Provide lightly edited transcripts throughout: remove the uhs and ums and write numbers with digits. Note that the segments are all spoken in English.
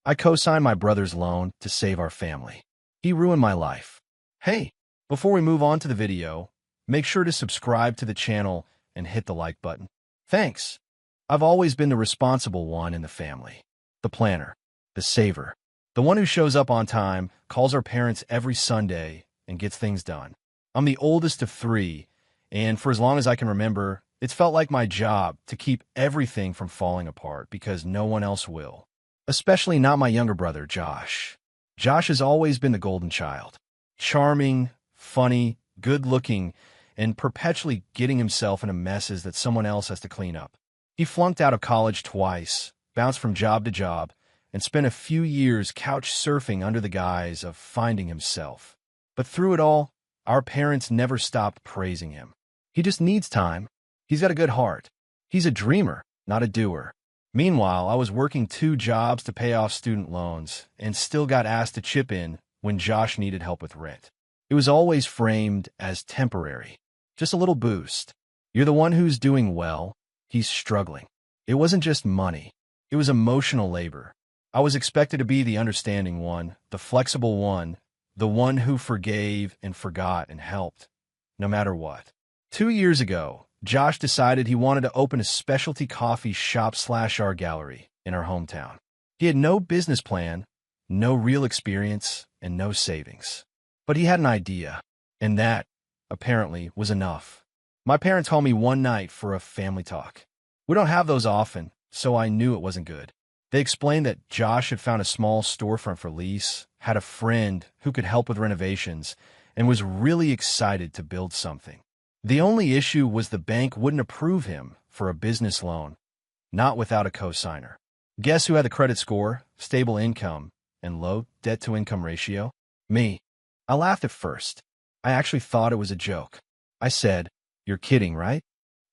I co-signed my brother's loan to save our family. He ruined my life. Hey, before we move on to the video, make sure to subscribe to the channel and hit the like button. Thanks. I've always been the responsible one in the family. The planner, the saver, the one who shows up on time, calls our parents every Sunday, and gets things done. I'm the oldest of three, and for as long as I can remember, it's felt like my job to keep everything from falling apart because no one else will. Especially not my younger brother, Josh. Josh has always been the golden child. Charming, funny, good-looking, and perpetually getting himself into messes that someone else has to clean up. He flunked out of college twice, bounced from job to job, and spent a few years couch surfing under the guise of finding himself. But through it all, our parents never stopped praising him. He just needs time. He's got a good heart. He's a dreamer, not a doer. Meanwhile, I was working 2 jobs to pay off student loans and still got asked to chip in when Josh needed help with rent. It was always framed as temporary, just a little boost. You're the one who's doing well, he's struggling. It wasn't just money. It was emotional labor. I was expected to be the understanding one, the flexible one, the one who forgave and forgot and helped, no matter what. 2 years ago, Josh decided he wanted to open a specialty coffee shop/art gallery in our hometown. He had no business plan, no real experience, and no savings. But he had an idea, and that, apparently, was enough. My parents called me one night for a family talk. We don't have those often, so I knew it wasn't good. They explained that Josh had found a small storefront for lease, had a friend who could help with renovations, and was really excited to build something. The only issue was the bank wouldn't approve him for a business loan, not without a cosigner. Guess who had the credit score, stable income, and low debt-to-income ratio? Me. I laughed at first. I actually thought it was a joke. I said, "You're kidding, right?"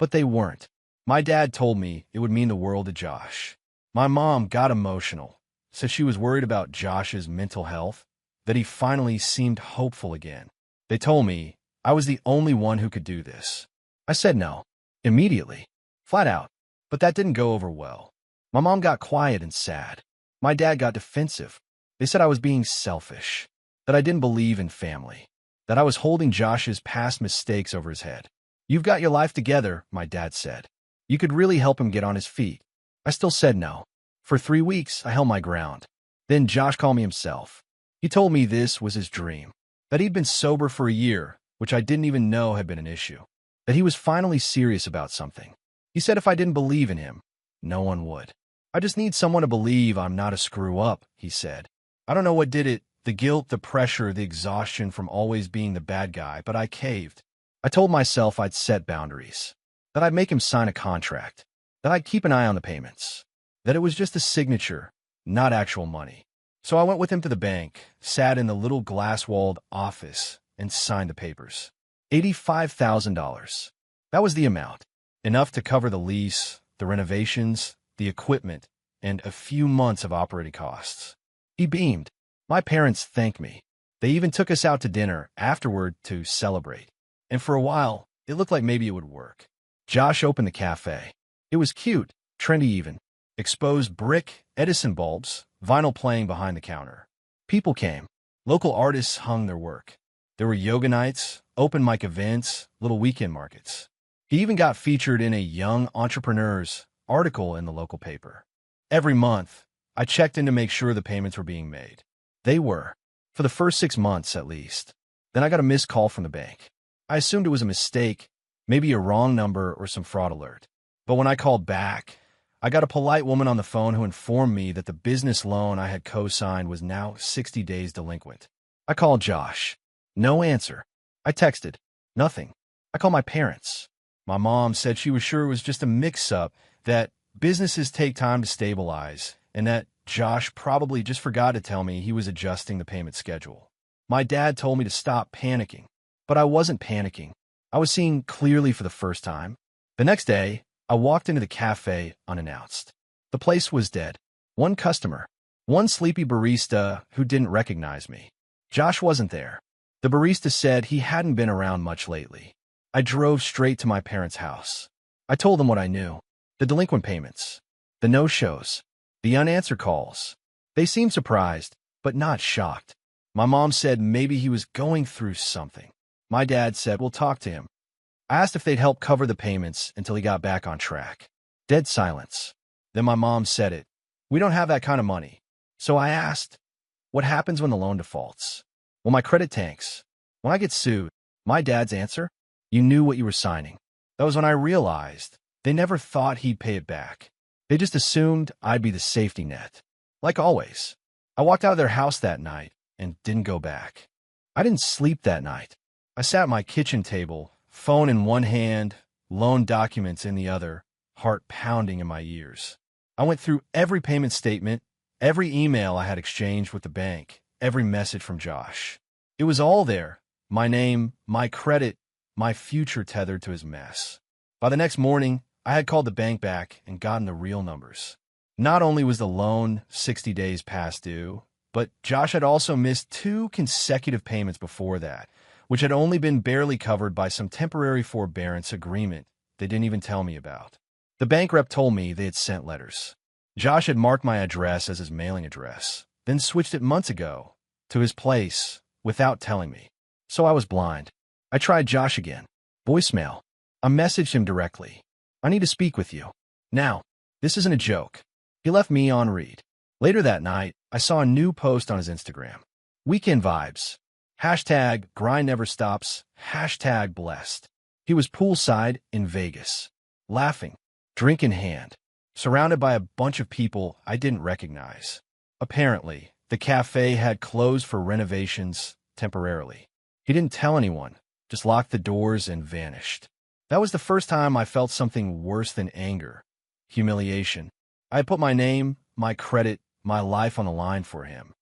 But they weren't. My dad told me it would mean the world to Josh. My mom got emotional, said she was worried about Josh's mental health, that he finally seemed hopeful again. They told me I was the only one who could do this. I said no, immediately, flat out, but that didn't go over well. My mom got quiet and sad. My dad got defensive. They said I was being selfish, that I didn't believe in family, that I was holding Josh's past mistakes over his head. "You've got your life together," my dad said. "You could really help him get on his feet." I still said no. For 3 weeks, I held my ground. Then Josh called me himself. He told me this was his dream, that he'd been sober for a year, which I didn't even know had been an issue, that he was finally serious about something. He said if I didn't believe in him, no one would. "I just need someone to believe I'm not a screw-up," he said. I don't know what did it, the guilt, the pressure, the exhaustion from always being the bad guy, but I caved. I told myself I'd set boundaries, that I'd make him sign a contract, that I'd keep an eye on the payments, that it was just a signature, not actual money. So I went with him to the bank, sat in the little glass-walled office, and signed the papers. $85,000. That was the amount, enough to cover the lease, the renovations, the equipment, and a few months of operating costs. He beamed. My parents thanked me. They even took us out to dinner afterward to celebrate. And for a while, it looked like maybe it would work. Josh opened the cafe. It was cute, trendy even. Exposed brick, Edison bulbs, vinyl playing behind the counter. People came. Local artists hung their work. There were yoga nights, open mic events, little weekend markets. He even got featured in a Young Entrepreneurs article in the local paper. Every month, I checked in to make sure the payments were being made. They were, for the first 6 months at least. Then I got a missed call from the bank. I assumed it was a mistake, maybe a wrong number or some fraud alert. But when I called back, I got a polite woman on the phone who informed me that the business loan I had co-signed was now 60 days delinquent. I called Josh. No answer. I texted. Nothing. I called my parents. My mom said she was sure it was just a mix-up, that businesses take time to stabilize, and that Josh probably just forgot to tell me he was adjusting the payment schedule. My dad told me to stop panicking, but I wasn't panicking. I was seeing clearly for the first time. The next day, I walked into the cafe unannounced. The place was dead. One customer. One sleepy barista who didn't recognize me. Josh wasn't there. The barista said he hadn't been around much lately. I drove straight to my parents' house. I told them what I knew. The delinquent payments. The no-shows. The unanswered calls. They seemed surprised, but not shocked. My mom said maybe he was going through something. My dad said, we'll talk to him. I asked if they'd help cover the payments until he got back on track. Dead silence. Then my mom said it. We don't have that kind of money. So I asked, what happens when the loan defaults? Well, my credit tanks. When I get sued, my dad's answer? You knew what you were signing. That was when I realized they never thought he'd pay it back. They just assumed I'd be the safety net. Like always. I walked out of their house that night and didn't go back. I didn't sleep that night. I sat at my kitchen table, phone in one hand, loan documents in the other, heart pounding in my ears. I went through every payment statement, every email I had exchanged with the bank, every message from Josh. It was all there. My name, my credit, my future tethered to his mess. By the next morning, I had called the bank back and gotten the real numbers. Not only was the loan 60 days past due, but Josh had also missed 2 consecutive payments before that, which had only been barely covered by some temporary forbearance agreement they didn't even tell me about. The bank rep told me they had sent letters. Josh had marked my address as his mailing address, then switched it months ago to his place without telling me. So I was blind. I tried Josh again. Voicemail. I messaged him directly. I need to speak with you. Now, this isn't a joke. He left me on read. Later that night, I saw a new post on his Instagram. Weekend vibes. Hashtag grind never stops. Hashtag blessed. He was poolside in Vegas, laughing, drink in hand, surrounded by a bunch of people I didn't recognize. Apparently, the cafe had closed for renovations temporarily. He didn't tell anyone, just locked the doors and vanished. That was the first time I felt something worse than anger, humiliation. I had put my name, my credit, my life on the line for him,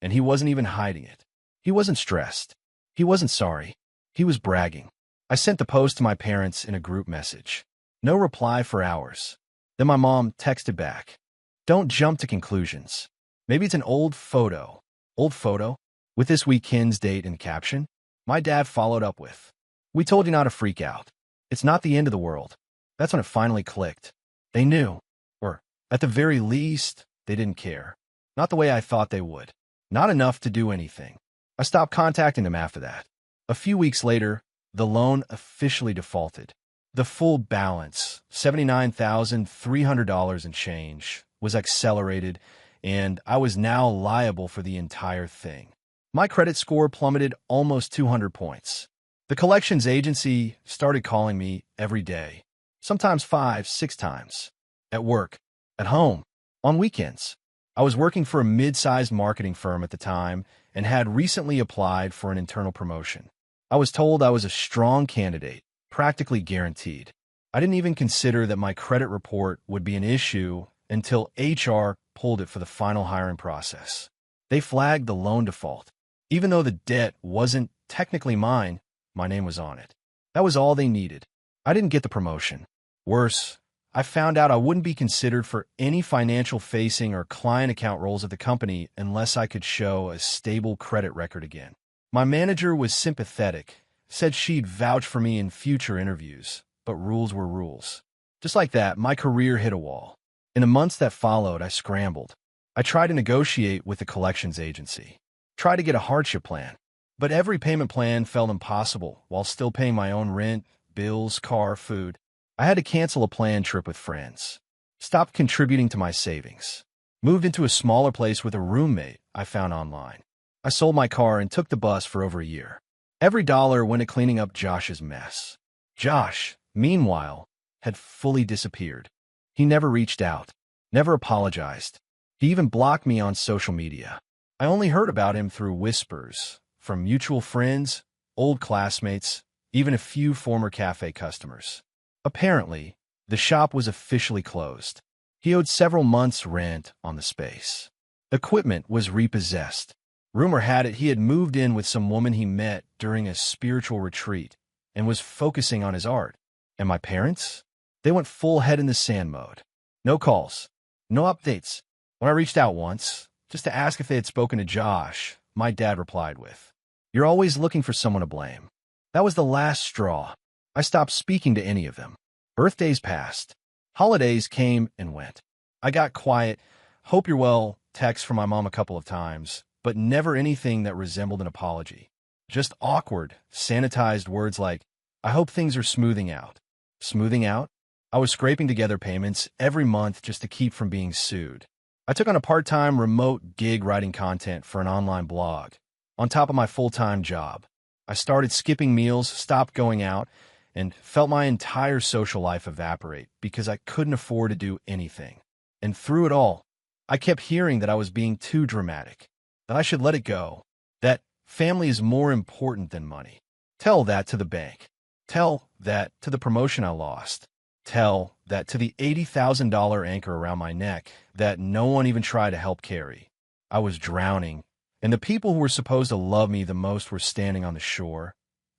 and he wasn't even hiding it. He wasn't stressed. He wasn't sorry. He was bragging. I sent the post to my parents in a group message. No reply for hours. Then my mom texted back. Don't jump to conclusions. Maybe it's an old photo. Old photo? With this weekend's date and caption? My dad followed up with, we told you not to freak out. It's not the end of the world. That's when it finally clicked. They knew. Or, at the very least, they didn't care. Not the way I thought they would. Not enough to do anything. I stopped contacting them after that. A few weeks later, the loan officially defaulted. The full balance, $79,300 and change, was accelerated, and I was now liable for the entire thing. My credit score plummeted almost 200 points. The collections agency started calling me every day, sometimes 5, 6 times. At work, at home, on weekends. I was working for a mid-sized marketing firm at the time and had recently applied for an internal promotion. I was told I was a strong candidate, practically guaranteed. I didn't even consider that my credit report would be an issue until HR pulled it for the final hiring process. They flagged the loan default. Even though the debt wasn't technically mine, my name was on it. That was all they needed. I didn't get the promotion. Worse, I found out I wouldn't be considered for any financial-facing or client account roles at the company unless I could show a stable credit record again. My manager was sympathetic, said she'd vouch for me in future interviews, but rules were rules. Just like that, my career hit a wall. In the months that followed, I scrambled. I tried to negotiate with the collections agency, tried to get a hardship plan, but every payment plan felt impossible while still paying my own rent, bills, car, food. I had to cancel a planned trip with friends, stopped contributing to my savings, moved into a smaller place with a roommate I found online. I sold my car and took the bus for over a year. Every dollar went to cleaning up Josh's mess. Josh, meanwhile, had fully disappeared. He never reached out, never apologized. He even blocked me on social media. I only heard about him through whispers, from mutual friends, old classmates, even a few former cafe customers. Apparently, the shop was officially closed. He owed several months' rent on the space. Equipment was repossessed. Rumor had it he had moved in with some woman he met during a spiritual retreat and was focusing on his art. And my parents? They went full head in the sand mode. No calls, no updates. When I reached out once, just to ask if they had spoken to Josh, my dad replied with, "You're always looking for someone to blame." That was the last straw. I stopped speaking to any of them. Birthdays passed. Holidays came and went. I got quiet. Hope you're well texts from my mom a couple of times, but never anything that resembled an apology. Just awkward, sanitized words like, "I hope things are smoothing out." Smoothing out? I was scraping together payments every month just to keep from being sued. I took on a part-time remote gig writing content for an online blog, on top of my full-time job. I started skipping meals, stopped going out, and felt my entire social life evaporate because I couldn't afford to do anything. And through it all, I kept hearing that I was being too dramatic, that I should let it go, that family is more important than money. Tell that to the bank. Tell that to the promotion I lost. Tell that to the $80,000 anchor around my neck that no one even tried to help carry. I was drowning, and the people who were supposed to love me the most were standing on the shore,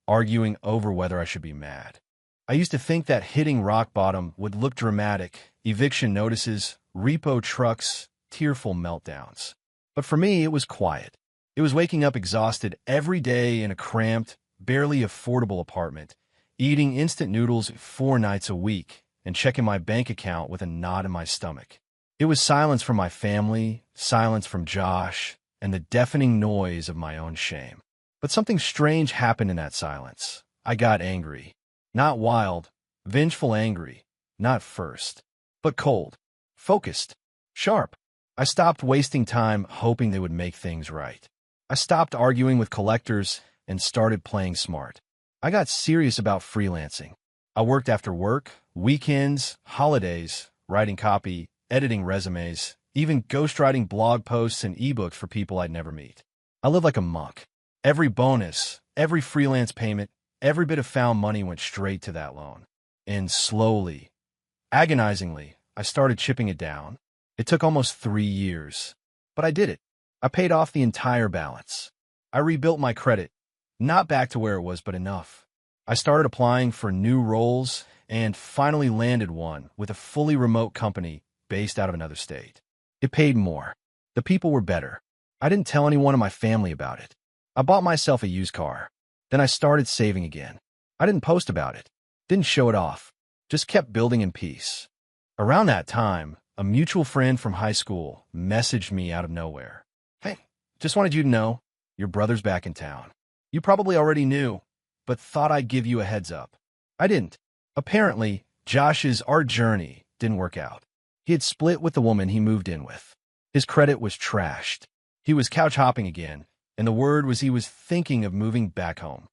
arguing over whether I should be mad. I used to think that hitting rock bottom would look dramatic, eviction notices, repo trucks, tearful meltdowns. But for me, it was quiet. It was waking up exhausted every day in a cramped, barely affordable apartment, eating instant noodles 4 nights a week, and checking my bank account with a knot in my stomach. It was silence from my family, silence from Josh, and the deafening noise of my own shame. But something strange happened in that silence. I got angry. Not wild, vengeful angry. Not first. But cold. Focused. Sharp. I stopped wasting time hoping they would make things right. I stopped arguing with collectors and started playing smart. I got serious about freelancing. I worked after work, weekends, holidays, writing copy, editing resumes, even ghostwriting blog posts and ebooks for people I'd never meet. I lived like a monk. Every bonus, every freelance payment, every bit of found money went straight to that loan. And slowly, agonizingly, I started chipping it down. It took almost 3 years, but I did it. I paid off the entire balance. I rebuilt my credit, not back to where it was, but enough. I started applying for new roles and finally landed one with a fully remote company based out of another state. It paid more. The people were better. I didn't tell anyone in my family about it. I bought myself a used car. Then I started saving again. I didn't post about it. Didn't show it off. Just kept building in peace. Around that time, a mutual friend from high school messaged me out of nowhere. "Hey, just wanted you to know, your brother's back in town. You probably already knew, but thought I'd give you a heads up." I didn't. Apparently, Josh's art journey didn't work out. He had split with the woman he moved in with. His credit was trashed. He was couch hopping again, and the word was he was thinking of moving back home.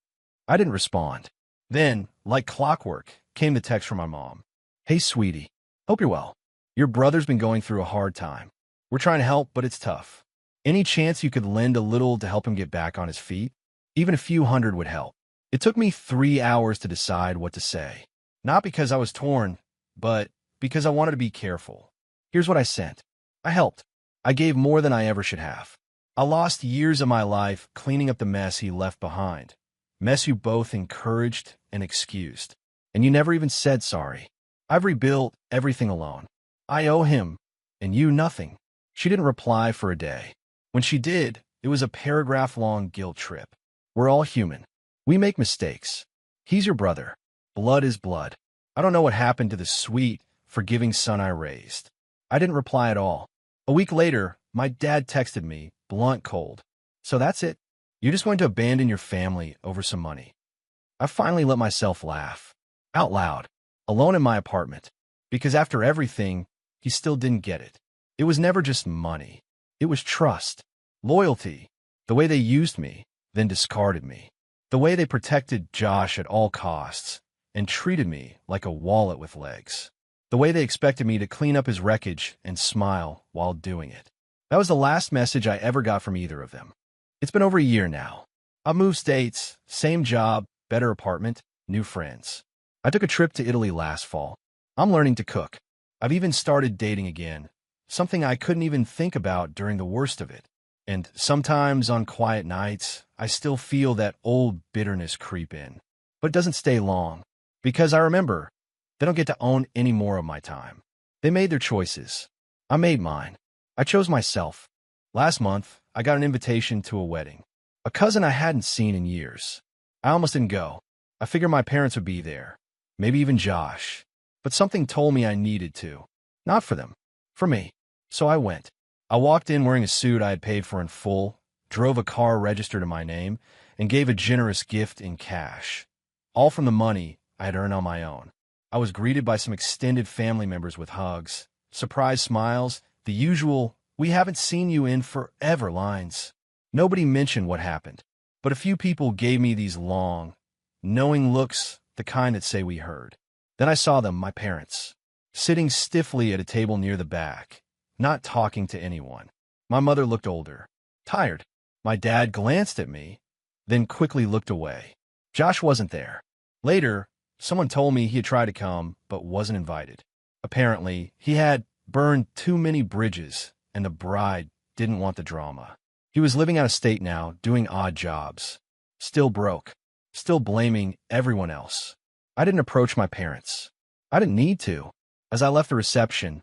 I didn't respond. Then, like clockwork, came the text from my mom. "Hey, sweetie. Hope you're well. Your brother's been going through a hard time. We're trying to help, but it's tough. Any chance you could lend a little to help him get back on his feet? Even a few hundred would help." It took me 3 hours to decide what to say. Not because I was torn, but because I wanted to be careful. Here's what I sent. I helped. I gave more than I ever should have. I lost years of my life cleaning up the mess he left behind. Mess you both encouraged and excused. And you never even said sorry. I've rebuilt everything alone. I owe him, and you nothing. She didn't reply for a day. When she did, it was a paragraph-long guilt trip. We're all human. We make mistakes. He's your brother. Blood is blood. I don't know what happened to the sweet, forgiving son I raised. I didn't reply at all. A week later, my dad texted me, blunt cold. "So that's it? You're just going to abandon your family over some money?" I finally let myself laugh. Out loud. Alone in my apartment. Because after everything, he still didn't get it. It was never just money. It was trust. Loyalty. The way they used me, then discarded me. The way they protected Josh at all costs and treated me like a wallet with legs. The way they expected me to clean up his wreckage and smile while doing it. That was the last message I ever got from either of them. It's been over a year now. I've moved states, same job, better apartment, new friends. I took a trip to Italy last fall. I'm learning to cook. I've even started dating again, something I couldn't even think about during the worst of it. And sometimes on quiet nights, I still feel that old bitterness creep in. But it doesn't stay long, because I remember they don't get to own any more of my time. They made their choices. I made mine. I chose myself. Last month, I got an invitation to a wedding. A cousin I hadn't seen in years. I almost didn't go. I figured my parents would be there. Maybe even Josh. But something told me I needed to. Not for them. For me. So I went. I walked in wearing a suit I had paid for in full, drove a car registered in my name, and gave a generous gift in cash. All from the money I had earned on my own. I was greeted by some extended family members with hugs, surprised smiles, the usual, "We haven't seen you in forever" lines. Nobody mentioned what happened, but a few people gave me these long, knowing looks, the kind that say we heard. Then I saw them, my parents, sitting stiffly at a table near the back, not talking to anyone. My mother looked older, tired. My dad glanced at me, then quickly looked away. Josh wasn't there. Later, someone told me he had tried to come, but wasn't invited. Apparently, he had burned too many bridges, and the bride didn't want the drama. He was living out of state now, doing odd jobs. Still broke. Still blaming everyone else. I didn't approach my parents. I didn't need to. As I left the reception,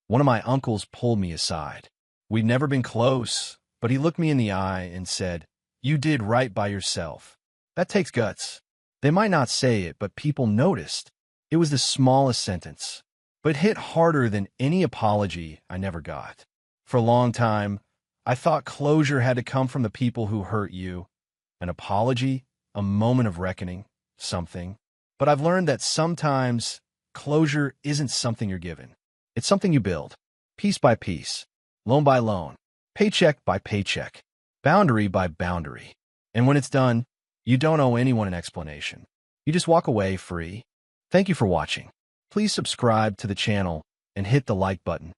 one of my uncles pulled me aside. We'd never been close, but he looked me in the eye and said, "You did right by yourself." That takes guts. They might not say it, but people noticed. It was the smallest sentence, but hit harder than any apology I never got. For a long time, I thought closure had to come from the people who hurt you. An apology, a moment of reckoning, something. But I've learned that sometimes closure isn't something you're given. It's something you build, piece by piece, loan by loan, paycheck by paycheck, boundary by boundary. And when it's done, you don't owe anyone an explanation. You just walk away free. Thank you for watching. Please subscribe to the channel and hit the like button.